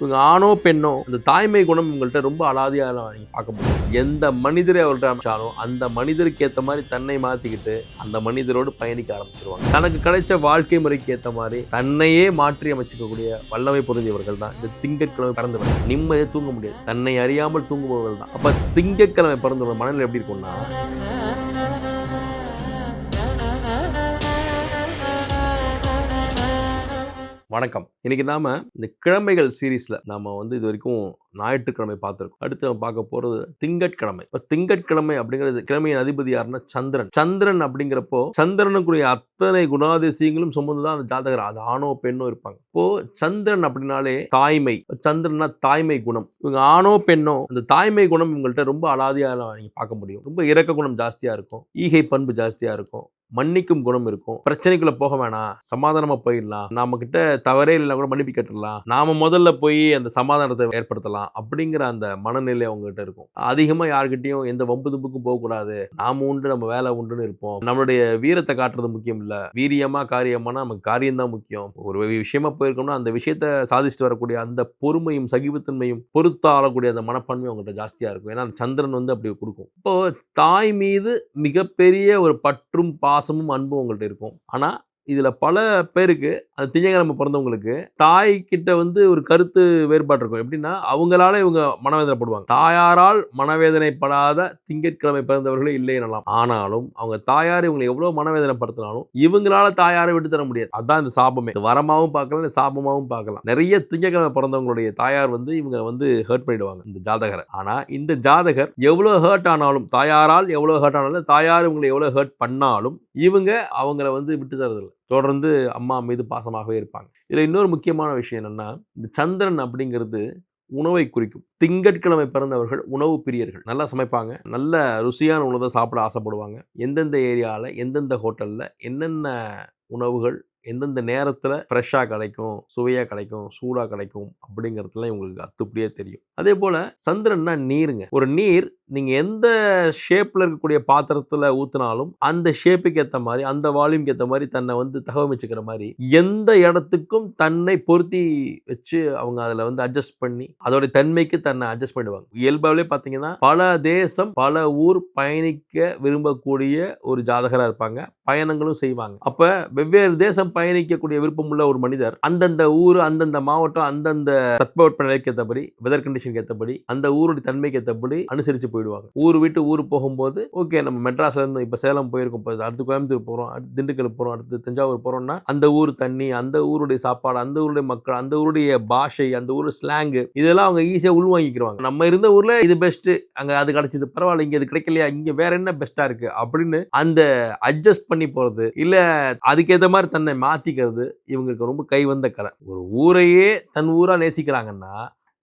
இவங்க ஆணோ பெண்ணோ இந்த தாய்மை குணம் உங்கள்கிட்ட ரொம்ப அலாதியாக நீங்க பார்க்க முடியும். எந்த மனிதரை அவர்கிட்ட அமைச்சாலும் அந்த மனிதருக்கு ஏற்ற மாதிரி தன்னை மாத்திக்கிட்டு அந்த மனிதரோடு பயணிக்க ஆரம்பிச்சிருவாங்க. தனக்கு கிடைச்ச வாழ்க்கை முறைக்கு ஏற்ற மாதிரி தன்னையே மாற்றி அமைச்சிக்கக்கூடிய வல்லமை பொருந்தியவர்கள் தான் இந்த திங்கட்கிழமை பிறந்தவர்கள். நிம்மதியை தூங்க முடியாது, தன்னை அறியாமல் தூங்குபவர்கள் தான். அப்ப திங்கட்கிழமை பிறந்தவர்கள் மனநிலை எப்படி இருக்கும்னா, வணக்கம். இன்னைக்கு நாம இந்த கிழமைகள் சீரீஸ்ல நாம இது வரைக்கும் ஞாயிற்றுக்கிழமை பார்த்திருக்கோம். அடுத்து நம்ம பார்க்க போறது திங்கட்கிழமை. இப்போ திங்கட்கிழமை அப்படிங்கிறது கிழமையின் அதிபதி யாருன்னா சந்திரன். சந்திரன் அப்படிங்கிறப்போ சந்திரனுக்குரிய அத்தனை குணாதிசயங்களும் சுமந்துதான் அந்த ஜாதகர், அது ஆணோ பெண்ணோ இருப்பாங்க. இப்போ சந்திரன் அப்படின்னாலே தாய்மை, சந்திரன்னா தாய்மை குணம். இவங்க ஆணோ பெண்ணோ அந்த தாய்மை குணம் இவங்கள்ட்ட ரொம்ப அலாதியாக நீங்க பார்க்க முடியும். ரொம்ப இரக்க குணம் ஜாஸ்தியா இருக்கும், ஈகை பண்பு ஜாஸ்தியா இருக்கும், மன்னிக்கும் குணம் இருக்கும். பிரச்சனைக்குள்ள போக வேணாம், சமாதானமா போயிடலாம், நாம கிட்ட தவறே இல்லைன்னா கூட மன்னிப்பு கேட்டுடலாம், நாம முதல்ல போய் அந்த சமாதானத்தை ஏற்படுத்தலாம் அப்படிங்கிற அந்த மனநிலை அவங்ககிட்ட இருக்கும். அதிகமா யாருக்கிட்டையும் எந்த வம்பு தும்புக்கும் போகக்கூடாது, நாம உண்டு நம்ம வேலை உண்டுன்னு இருப்போம். நம்மளுடைய வீரத்தை காட்டுறது முக்கியம் இல்ல, வீரியமா காரியமான நமக்கு காரியம் தான் முக்கியம். ஒரு விஷயமா போயிருக்கோம்னா அந்த விஷயத்தை சாதிச்சுட்டு வரக்கூடிய அந்த பொறுமையும் சகிப்புத்தன்மையும் பொறுத்து ஆளக்கூடிய அந்த மனப்பான்மை அவங்ககிட்ட ஜாஸ்தியா இருக்கும். ஏன்னா அந்த சந்திரன் அப்படி கொடுக்கும். இப்போ தாய் மீது மிகப்பெரிய ஒரு பற்றும் பாசமும் அன்பும் உங்கள்கிட்ட இருக்கும். ஆனா இதுல பல பேருக்கு அது திங்கட்கிழமை பிறந்தவங்களுக்கு தாய் கிட்ட ஒரு கருத்து வேறுபாடு இருக்கும். எப்படின்னா, அவங்களால இவங்க மனவேதனைப்படுவாங்க. தாயாரால் மனவேதனைப்படாத திங்கட்கிழமை பிறந்தவர்களே இல்லை எனலாம். ஆனாலும் அவங்க தாயார் இவங்களை எவ்வளவு மனவேதனைப்படுத்தினாலும் இவங்களால தாயாரை விட்டு தர முடியாது. அதுதான் இந்த சாபமே. வரமாவும் பார்க்கலாம், சாபமாவும் பார்க்கலாம். நிறைய திங்கட்கிழமை பிறந்தவங்களுடைய தாயார் இவங்க ஹர்ட் பண்ணிடுவாங்க இந்த ஜாதகரை. ஆனா இந்த ஜாதகர் எவ்வளவு ஹர்ட் ஆனாலும், தாயாரால் எவ்வளவு ஹர்ட் ஆனாலும், தாயார் இவங்களை எவ்வளவு ஹர்ட் பண்ணாலும் இவங்க அவங்கள விட்டு தரதில்லை. தொடர்ந்து அம்மா மீது பாசமாகவே இருப்பாங்க. இதில் இன்னொரு முக்கியமான விஷயம் என்னன்னா, இந்த சந்திரன் அப்படிங்கிறது உணவை குறிக்கும். திங்கட்கிழமை பிறந்தவர்கள் உணவு பிரியர்கள். நல்லா சமைப்பாங்க, நல்ல ருசியான உணவை சாப்பிட ஆசைப்படுவாங்க. எந்தெந்த ஏரியாவில் எந்தெந்த ஹோட்டலில் என்னென்ன உணவுகள் எந்தெந்த நேரத்தில் ஃப்ரெஷ்ஷாக கிடைக்கும், சுவையாக கிடைக்கும், சூடாக கிடைக்கும் அப்படிங்கிறதுலாம் இவங்களுக்கு அத்துப்படியே தெரியும். அதே போல் சந்திரன்னா நீருங்க. ஒரு நீர் நீங்கள் எந்த ஷேப்பில் இருக்கக்கூடிய பாத்திரத்தில் ஊற்றினாலும் அந்த ஷேப்புக்கு ஏற்ற மாதிரி, அந்த வால்யூம்க்கு ஏற்ற மாதிரி தன்னை தகவமைச்சுக்கிற மாதிரி எந்த இடத்துக்கும் தன்னை பொருத்தி வச்சு அவங்க அதில் அட்ஜஸ்ட் பண்ணி அதோடைய தன்மைக்கு தன்னை அட்ஜஸ்ட் பண்ணிடுவாங்க. இயல்பாகவே பார்த்தீங்கன்னா பல தேசம் பல ஊர் பயணிக்க விரும்பக்கூடிய ஒரு ஜாதகராக இருப்பாங்க. பயணங்களும் செய்வாங்க. அப்போ வெவ்வேறு தேசம் பயணிக்கக்கூடிய விருப்பம் உள்ள ஒரு மனிதர் அந்தந்த ஊர், அந்தந்த மாவட்டம், அந்தந்த தட்பவெட்ப நிலைக்கு ஏற்றபடி, வெதர் கண்டிஷனுக்கு ஏற்றபடி, அந்த ஊருடைய தன்மைக்கு ஏற்றபடி அனுசரித்து போயிடுவாங்க. ஊர் விட்டு ஊர் போகும்போது ஓகே, நம்ம மெட்ராஸ்ல இருந்து இப்போ சேலம் போயிருக்கோம், அடுத்து கோயம்புத்தூர் போகிறோம், அடுத்து திண்டுக்கல் போகிறோம், அடுத்து தஞ்சாவூர் போகிறோம்னா அந்த ஊர் தண்ணி, அந்த ஊருடைய சாப்பாடு, அந்த ஊருடைய மக்கள், அந்த ஊருடைய பாஷை, அந்த ஊர் ஸ்லாங்கு, இதெல்லாம் அவங்க ஈஸியாக உள்வாங்கிக்கிறாங்க. நம்ம இருந்த ஊரில் இது பெஸ்ட்டு, அங்கே அது கிடைச்சது பரவாயில்ல, இங்கே அது கிடைக்கலையா, இங்கே வேற என்ன பெஸ்ட்டாக இருக்குது அப்படின்னு அந்த அட்ஜஸ்ட் பண்ணி போகிறது, இல்லை அதுக்கேற்ற மாதிரி தன்னை மாற்றிக்கிறது இவங்களுக்கு ரொம்ப கை வந்த கலை. ஒரு ஊரையே தன் ஊராக நேசிக்கிறாங்கன்னா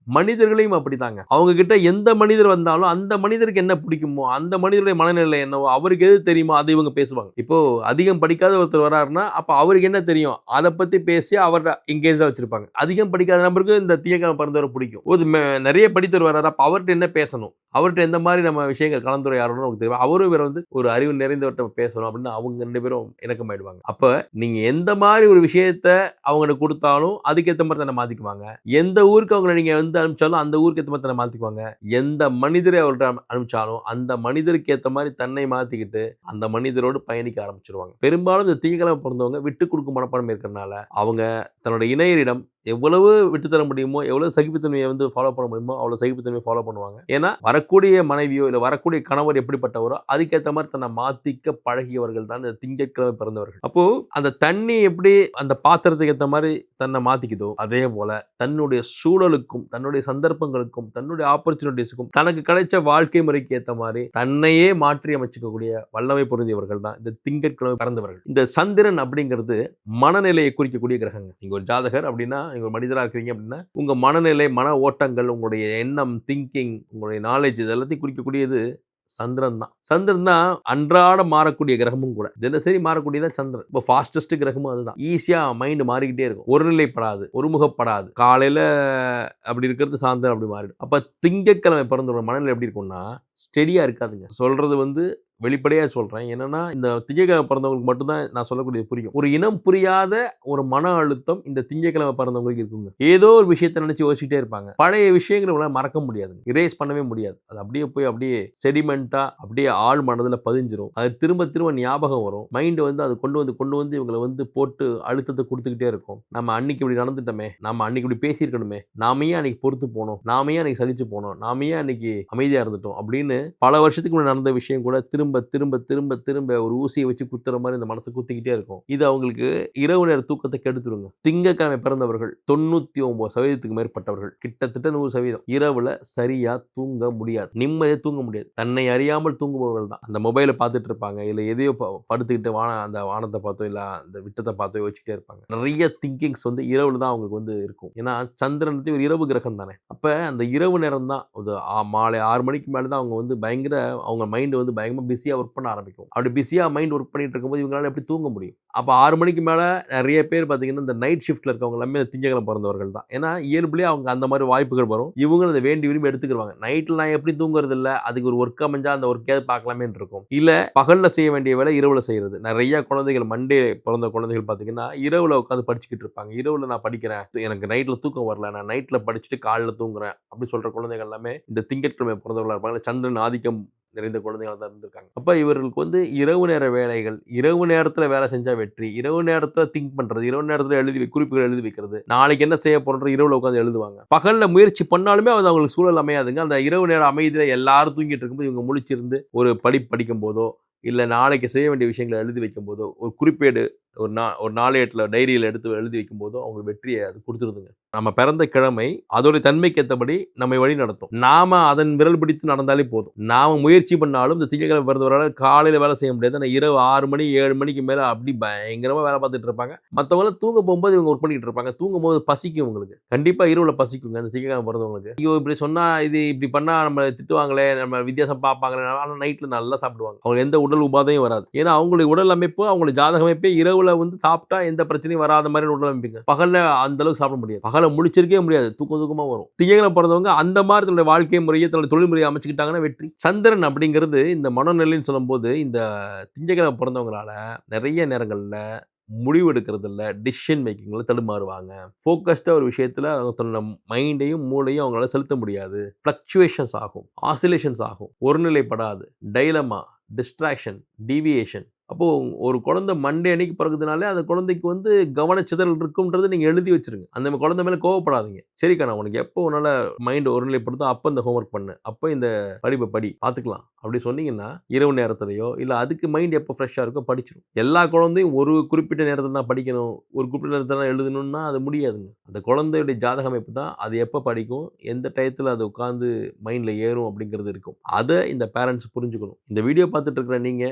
மனிதர்களையும் அப்படித்தாங்க. அவங்க கிட்ட எந்த மனிதர் வந்தாலும் அந்த மனிதருக்கு என்ன பிடிக்குமோ, அந்த மனிதருடைய மனநிலை என்னவோ, அவருக்கு எது தெரியுமோ அதை இவங்க பேசுவாங்க. இப்போ அதிகம் படிக்காத ஒருத்தர் வராருன்னா அப்போ அவருக்கு என்ன தெரியும் அதை பற்றி பேசி அவரை எங்கேஜாக வச்சிருப்பாங்க. அதிகம் படிக்காத நபருக்கு இந்த திங்கட்கிழமை பிறந்தவரை பிடிக்கும். ஒரு நிறைய படித்தவர் வர்றாரு, அப்போ அவர்கிட்ட என்ன பேசணும், அவர்கிட்ட எந்த மாதிரி நம்ம விஷயங்கள் கலந்துரையாடணும்னு நமக்கு தெரியும். அவரும் வேற ஒரு அறிவு நிறைந்தவர்கிட்ட பேசணும் அப்படின்னு அவங்க 2 பேரும் இணக்கமாயிடுவாங்க. அப்போ நீங்க எந்த மாதிரி ஒரு விஷயத்த அவங்களுக்கு கொடுத்தாலும் அதுக்கேற்ற மாதிரி தானே மாத்திக்குவாங்க. எந்த ஊருக்கு அவங்களை நீங்க அனுப்பிச்சாலும் அந்த ஊருக்கு ஏற்ற மாதிரி தன்னை மாத்திக்குவாங்க. எந்த மனிதரை அவர்கிட்ட அனுப்பிச்சாலும் அந்த மனிதருக்கு ஏற்ற மாதிரி தன்னை மாத்திக்கிட்டு அந்த மனிதரோடு பயணிக்க ஆரம்பிச்சிருவாங்க. பெரும்பாலும் இந்த திங்கட்கிழமை பிறந்தவங்க விட்டு கொடுக்கும் மனப்பான்மை இருக்கிறதுனால அவங்க தன்னோட இணையரிடம் எவ்வளவு விட்டுத்தர முடியுமோ, எவ்வளவு சகிப்புத்தன்மையை ஃபாலோ பண்ண முடியுமோ அவ்வளோ சகிப்புத்தன்மையை ஃபாலோ பண்ணுவாங்க. ஏன்னா வரக்கூடிய மனைவியோ இல்லை வரக்கூடிய கணவர் எப்படிப்பட்டவரோ அதுக்கேற்ற மாதிரி தன்னை மாத்திக்க பழகியவர்கள் தான் இந்த திங்கட்கிழமை பிறந்தவர்கள். அப்போ அந்த தண்ணி எப்படி அந்த பாத்திரத்துக்கு ஏற்ற மாதிரி தன்னை மாத்திக்குதோ, அதே போல தன்னுடைய சூழலுக்கும் தன்னுடைய சந்தர்ப்பங்களுக்கும் தன்னுடைய ஆப்பர்ச்சுனிட்டிஸுக்கும் தனக்கு கிடைச்ச வாழ்க்கை முறைக்கு ஏற்ற மாதிரி தன்னையே மாற்றி அமைச்சிக்கக்கூடிய வல்லமை பொருந்தியவர்கள் தான் இந்த திங்கட்கிழமை பிறந்தவர்கள். இந்த சந்திரன் அப்படிங்கிறது மனநிலையை குறிக்கக்கூடிய கிரகங்கள். நீங்க ஒரு ஜாதகர் அப்படின்னா, நீங்க ஒரு மனிதராக இருக்கிறீங்க அப்படின்னா உங்க மனநிலை, மன ஓட்டங்கள், உங்களுடைய எண்ணம், திங்கிங், உங்களுடைய நாலேஜ், இது எல்லாத்தையும் குறிக்கக்கூடியது சந்திரன் தான். சந்திரன் தான் அன்றாட மாறக்கூடிய கிரகமும் கூட. தினசரி மாறக்கூடியதான் சந்திரன். இப்போ ஃபாஸ்டஸ்ட் கிரகமும் அதுதான். ஈஸியா மைண்ட் மாறிக்கிட்டே இருக்கும், ஒருநிலைப்படாது, ஒருமுகப்படாது. காலையில அப்படி இருக்கிறது சாயந்தரம் அப்படி மாறிடும். அப்ப திங்கட்கிழமை பிறந்தவங்க மனநிலை எப்படி இருக்கும்னா ஸ்டெடியாக இருக்காதுங்க. சொல்கிறது வந்து வெளிப்படையாக சொல்கிறேன். என்னன்னா, இந்த திங்கட்கிழமை பிறந்தவங்களுக்கு மட்டும்தான் நான் சொல்லக்கூடியது புரியும். ஒரு இனம் புரியாத ஒரு மன அழுத்தம் இந்த திங்கட்கிழமை பிறந்தவங்களுக்கு இருக்குங்க. ஏதோ ஒரு விஷயத்த நினைச்சு யோசிச்சுட்டே இருப்பாங்க. பழைய விஷயங்கள உங்களால மறக்க முடியாதுங்க. இரேஸ் பண்ணவே முடியாது. அது அப்படியே போய் அப்படியே செடிமெண்ட்டா அப்படியே ஆழ் மனதில பதிஞ்சிரும். அது திரும்ப திரும்ப ஞாபகம் வரும். மைண்ட் வந்து அது கொண்டு வந்து இவங்கள வந்து போட்டு அழுத்தத்த குடுத்துக்கிட்டே இருக்கும். நம்ம அன்னைக்கு இப்படி நடந்துட்டோமே, நம்ம அன்னைக்கு இப்படி பேசியிருக்கணுமே, நாம ஏன் அன்னைக்கு பொறுத்து போனோம், நாம ஏன் அன்னைக்கு சகிச்சு போனோம், நாம ஏன் அன்னைக்கு அமைதியா இருந்துட்டோம் அப்படின்னு பல வருஷத்துக்கு முன்னாடி நடந்த விஷயம் கூட திரும்ப திரும்ப திரும்ப திரும்ப ஒரு ஊசியை வச்சு குத்துற மாதிரி இந்த மனசு குத்திக்கிட்டே இருக்கும். இது அவங்களுக்கு இரவு நேர தூக்கத்தை கெடுத்துருங்க. திங்கட்கிழமை பிறந்தவர்கள் 99% மேற்பட்டவர்கள், கிட்டத்தட்ட 100% இரவுல சரியா தூங்க முடியாது. நிம்மதியா தூங்க முடியாது. தன்னை அறியாமல் தூங்குபவர்கள் தான். அந்த மொபைலை பார்த்துட்டு இருப்பாங்க. இல்ல எதையோ படுத்துக்கிட்டு அந்த வானத்தை பார்த்தோ இல்ல அந்த விட்டத்தை பார்த்தோ யோசிச்சுட்டே இருப்பாங்க. நிறைய திங்கிங்ஸ் வந்து இரவுல தான் அவங்களுக்கு வந்து இருக்கும். ஏன்னா சந்திரன் ஒரு இரவு கிரகம் தானே. அப்ப அந்த இரவு நேரம் தான் மாலை 6 மணிக்கு மேல தான் அவங்க வந்து அவங்க மைண்ட் வந்து பயங்கரமா பிஸியா ஒர்க் பண்ண ஆரம்பிக்கும். அப்படி பிஸியா மைண்ட் ஒர்க் பண்ணிட்டு இருக்கும்போது இவங்களால எப்படி தூங்க முடியும்? அப்ப 6 மணிக்கு மேல நிறைய பேர் பார்த்தீங்கன்னா, இந்த நைட் ஷிஃப்ட்ல இருக்கவங்க எல்லாமே திங்கட்கிழமை பிறந்தவர்கள் தான். ஏன்னா இயல்புலயே அவங்க அந்த மாதிரி வாய்ப்புகள் வரும். இவங்களும் அதை வேண்டி விரும்பி எடுத்துக்கிருவாங்க. நைட்ல நான் எப்படி தூங்குறது இல்ல, அதுக்கு ஒரு ஒர்க் அமைஞ்சா அந்த ஒர்க்கையாவது பார்க்கலாமேன்னு இருக்கும். இல்ல பகல்ல செய்ய வேண்டிய வேலை இரவுல செய்யறது. நிறைய குழந்தைகள் மண்டே பிறந்த குழந்தைகள் பார்த்தீங்கன்னா, இரவுல உட்காந்து படிச்சுக்கிட்டு இருப்பாங்க. இரவுல நான் படிக்கிறேன், எனக்கு நைட்ல தூக்கம் வரல, நான் நைட்ல படிச்சுட்டு காலைல தூங்குறேன் அப்படின்னு சொல்ற குழந்தைகள் எல்லாமே இந்த திங்கட்கிழமை பிறந்தவர்களா இருப்பாங்க. சந்திரன் ஆதிக்கம் நிறைந்த குழந்தைகளா தான் இருந்திருக்காங்க. அப்ப இவர்களுக்கு வந்து இரவு நேர வேலைகள், இரவு நேரத்துல வேலை செஞ்சா வெற்றி, இரவு நேரத்துல திங்க் பண்றது, இரவு நேரத்துல குறிப்புகள் எழுதி வைக்கிறது, நாளைக்கு என்ன செய்ய போறோம்ன்ற இரவுல உட்கார்ந்து எழுதுவாங்க. பகல்ல முயற்சி பண்ணாலுமே அது அவங்களுக்கு சூழல் அமையாதுங்க. அந்த இரவு நேர அமைதியில எல்லாரும் தூங்கிட்டு இருக்கும்போது இவங்க முழிச்சிருந்து ஒரு படிக்கும் போதோ, இல்ல நாளைக்கு செய்ய வேண்டிய விஷயங்கள எழுதி வைக்கும்போதோ, ஒரு குறிப்பேடு ஒரு நாளேட்டுல டைரியில எடுத்து எழுதி வைக்கும்போதோ அவங்களுக்கு வெற்றிய அது குடுத்துருதுங்க. நம்ம பிறந்த கிழமை அதோட தன்மைக்கு ஏத்தபடி நம்மை வழி நடத்தும். நாம அதன் விரல் பிடித்து நடந்தாலே போதும். நாம முயற்சி பண்ணாலும் இந்த திங்கட்கிழமை பிறந்தவரால காலையில வேலை செய்ய முடியாது. ஆனா இரவு 6 மணி 7 மணிக்கு மேல அப்படி பயங்கரமா வேலை பார்த்துட்டு இருப்பாங்க. மத்தவங்க தூங்க போகும்போது இவங்க ஒர்க் பண்ணிட்டு இருப்பாங்க. தூங்கும்போது பசிக்கும் இவங்களுக்கு. கண்டிப்பா இரவுல பசிக்குங்க இந்த திங்கட்கிழமை பிறந்தவங்களுக்கு. ஐயோ! இப்படி சொன்னா இது இப்படி பண்ணா நம்மள திட்டுவாங்களே, நம்ம வித்தியாசம் பார்ப்பாங்களே. ஆனா நைட்ல நல்லா சாப்பிடுவாங்க. அவங்க எந்த உடல் உபாதையும் வராது. ஏன்னா அவங்களுடைய உடல் அமைப்பு, அவங்களுடைய ஜாதக அமைப்பே இரவுல வந்து சாப்பிட்டா எந்த பிரச்சனையும் வராத மாதிரி உடல் அமைப்புங்க. பகல்ல அந்த அளவுக்கு சாப்பிட முடியாது. பகல்ல முழிச்சிருக்கவே முடியாது. தூக்கமா வரும். திங்கட்கிழமை பிறந்தவங்க அந்த மாதிரி தன்னுடைய வாழ்க்கை முறையை, தன்னுடைய தொழில் முறையை அமைச்சுக்கிட்டாங்கன்னா வெற்றி. சந்திரன் அப்படிங்கிறது இந்த மனநிலைன்னு சொல்லும்போது இந்த திங்கட்கிழமை பிறந்தவங்களால நிறைய நேரங்கள்ல முடிவு எடுக்கிறதில்ல, டிசிஷன் மேக்கிங்ல தடுமாறுவாங்க. ஃபோக்கஸ்டா ஒரு விஷயத்துல தன்னோட மைண்டையும் மூளையும் அவங்களால செலுத்த முடியாது. ஃப்ளக்சுவேஷன்ஸ் ஆகும், ஆசிலேஷன்ஸ் ஆகும், ஒருநிலைப்படாது, டைலமா, டிஸ்ட்ராக்ஷன், டீவியேஷன். அப்போ ஒரு குழந்தை மண்டே அன்னைக்கு பிறகுதுனாலே அந்த குழந்தைக்கு வந்து கவனச்சிதறல் இருக்கும்ன்றத நீங்க எழுதி வச்சிருங்க. அந்த குழந்தை மேல கோவப்படாதீங்க. சரிக்கா நான் உனக்கு எப்போ உன்னால மைண்ட் ஒருநிலைப்படுத்தோ அப்ப இந்த ஹோம்வொர்க் பண்ணு. அப்ப இந்த படிப்பை படி பார்த்துக்கலாம். அப்படி சொன்னீங்கன்னா இரவு நேரத்திலயோ இல்ல அதுக்கு மைண்ட் எப்போ ஃப்ரெஷ்ஷா இருக்கோ படிச்சிடும். எல்லா குழந்தையும் ஒரு குறிப்பிட்ட நேரத்துல தான் படிக்கணும், ஒரு குறிப்பிட்ட நேரத்துல தான் எழுதணும்னா அது முடியாதுங்க. அந்த குழந்தையுடைய ஜாதக அமைப்பு தான் அது எப்ப படிக்கும், எந்த டயத்துல அது உட்கார்ந்து மைண்ட்ல ஏறும் அப்படிங்கிறது இருக்கும். அத இந்த பேரண்ட்ஸ் புரிஞ்சுக்கணும். இந்த வீடியோ பார்த்துட்டு இருக்கிற நீங்க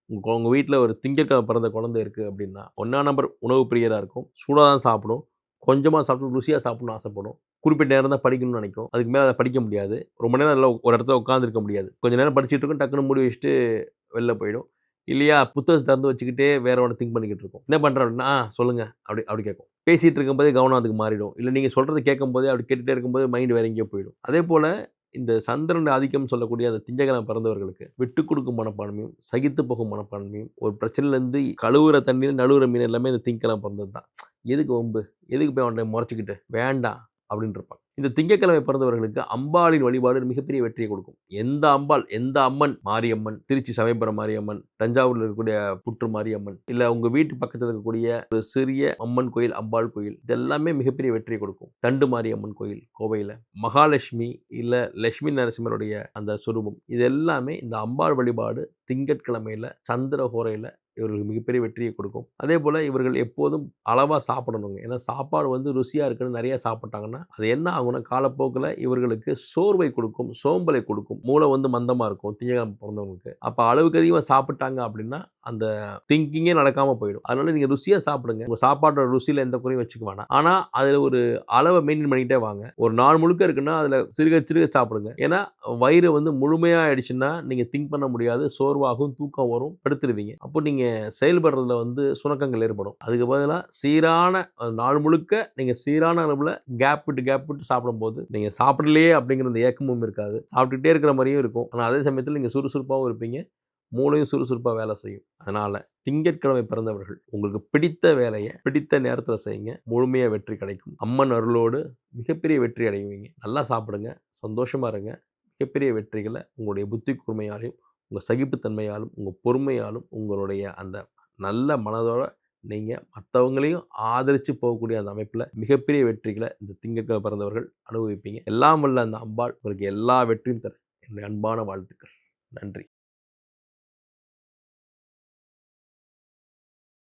உங்க வீட்ல ஒரு திங்கட்கிழமை பிறந்த குழந்தை இருக்கு அப்படின்னா, 1ஆம் நம்பர் உணவு பிரியரா இருக்கும். சூடா தான் சாப்பிடும். கொஞ்சமா சாப்பிட்டு ருசியா சாப்பிடணும்னு ஆசைப்படும். குறிப்பிட்ட நேரம் தான் படிக்கணும்னு நினைக்கும். அதுக்கு மேல அத படிக்க முடியாது. ரொம்ப நேரம் அதுல ஒரு இடத்துல உட்கார்ந்திருக்க முடியாது. கொஞ்ச நேரம் படிச்சுட்டு இருக்கும். டக்குனு மூடி வச்சுட்டு வெளில போயிடும். இல்லையா புத்தகத்த திறந்து வச்சுக்கிட்டே வேற ஒண்ண திங்க் பண்ணிக்கிட்டு இருக்கும். என்ன பண்ற அப்படின்னா, சொல்லுங்க அப்படி அப்படி கேட்கும். பேசிட்டு இருக்கும்போதே கவனம் அதுக்கு மாறிடும். இல்ல நீங்க சொல்றத கேட்கும்போதே அப்படி கேட்டுட்டே இருக்கும்போது மைண்ட் வேற எங்கேயோ போயிடும். அதேபோல இந்த சந்திரன் ஆதிக்கம் சொல்லக்கூடிய அந்த திங்கட்கிழமை பிறந்தவர்களுக்கு விட்டுக் கொடுக்கும் மனப்பான்மையும், சகித்து போகும் மனப்பான்மையும், ஒரு பிரச்சனையிலேருந்து கழுவுற தண்ணீர், நழுவுற மீன் எல்லாமே இந்த திங்கட்கிழமை பிறந்தது தான். எதுக்கு வம்பு? எதுக்கு போய் அவன்ட்ட முறைச்சுக்கிட்டு? வேண்டாம் அப்படின்னு இருப்பாங்க. இந்த திங்கட்கிழமை பிறந்தவர்களுக்கு அம்பாளின் வழிபாடு மிகப்பெரிய வெற்றியை கொடுக்கும். எந்த அம்பாள், எந்த அம்மன், மாரியம்மன், திருச்சி சமயபுரம் மாரியம்மன், தஞ்சாவூர்ல இருக்கக்கூடிய புற்று மாரியம்மன், இல்ல உங்க வீட்டு பக்கத்துல இருக்கக்கூடிய ஒரு சிறிய அம்மன் கோயில், அம்பாள் கோயில், இதெல்லாமே மிகப்பெரிய வெற்றியை கொடுக்கும். தண்டு மாரியம்மன் கோயில் கோவையில, மகாலட்சுமி இல்ல லட்சுமி நரசிம்மருடைய அந்த சொரூபம், இது எல்லாமே இந்த அம்பாள் வழிபாடு திங்கட்கிழமையில சந்திரஹோரையில இவர்களுக்கு மிகப்பெரிய வெற்றியை கொடுக்கும். அதே போல இவர்கள் எப்போதும் அளவா சாப்பிடணுங்க. ஏன்னா சாப்பாடு வந்து ருசியா இருக்குன்னு நிறைய சாப்பிட்டாங்கன்னா, அது என்ன ஆகும்னா காலப்போக்குல இவர்களுக்கு சோர்வை கொடுக்கும், சோம்பலை கொடுக்கும். மூளை வந்து மந்தமா இருக்கும் திங்கட்கிழமை பிறந்தவங்களுக்கு. அப்ப அளவுக்கு அதிகமா சாப்பிட்டாங்க அப்படின்னா, அந்த திங்கிங்கே நடக்காம போயிடும். அதனால நீங்க ருசியா சாப்பிடுங்க. உங்க சாப்பாட்டோட ருசியில எந்த குறையும் வச்சுக்க வேணாம். ஆனா அதுல ஒரு அளவை மெயின்டெயின் பண்ணிக்கிட்டே வாங்க. ஒரு நாள் முழுக்க இருக்குன்னா அதுல சிறுக சிறுக சாப்பிடுங்க. ஏன்னா வயிறு வந்து முழுமையா ஆயிடுச்சுன்னா நீங்க திங்க் பண்ண முடியாது. சோர்வாகும், தூக்கம் வரும், படுத்துருவீங்க. அப்போ நீங்க நீங்கள் செயல்படுறதுல வந்து சுணக்கங்கள் ஏற்படும். அதுக்கு பதிலாக சீரான நாள் முழுக்க நீங்கள் சீரான அளவில் கேப் விட்டு சாப்பிடும்போது நீங்கள் சாப்பிடலையே அப்படிங்கிற அந்த ஏக்கமும் இருக்காது. சாப்பிட்டுட்டே இருக்கிற மாதிரியும் இருக்கும். ஆனால் அதே சமயத்தில் நீங்கள் சுறுசுறுப்பாகவும் இருப்பீங்க. மூளையும் சுறுசுறுப்பாக வேலை செய்யும். அதனால் திங்கட்கிழமை பிறந்தவர்கள் உங்களுக்கு பிடித்த வேலையை பிடித்த நேரத்தில் செய்யுங்க. முழுமையாக வெற்றி கிடைக்கும். அம்மன் அருளோடு மிகப்பெரிய வெற்றி அடைவீங்க. நல்லா சாப்பிடுங்க, சந்தோஷமாக இருங்க. மிகப்பெரிய வெற்றிகளை உங்களுடைய புத்தி கூர்மையாலையும், உங்கள் சகிப்புத்தன்மையாலும், உங்கள் பொறுமையாலும், உங்களுடைய அந்த நல்ல மனதோட நீங்கள் மற்றவங்களையும் ஆதரித்து போகக்கூடிய அந்த அமைப்பில் மிகப்பெரிய வெற்றிகளை இந்த திங்கட்கிழமை பிறந்தவர்கள் அனுபவிப்பீங்க. எல்லாம் வல்ல அந்த அம்பாள் உங்களுக்கு எல்லா வெற்றியும் தர என்னுடைய அன்பான வாழ்த்துக்கள். நன்றி.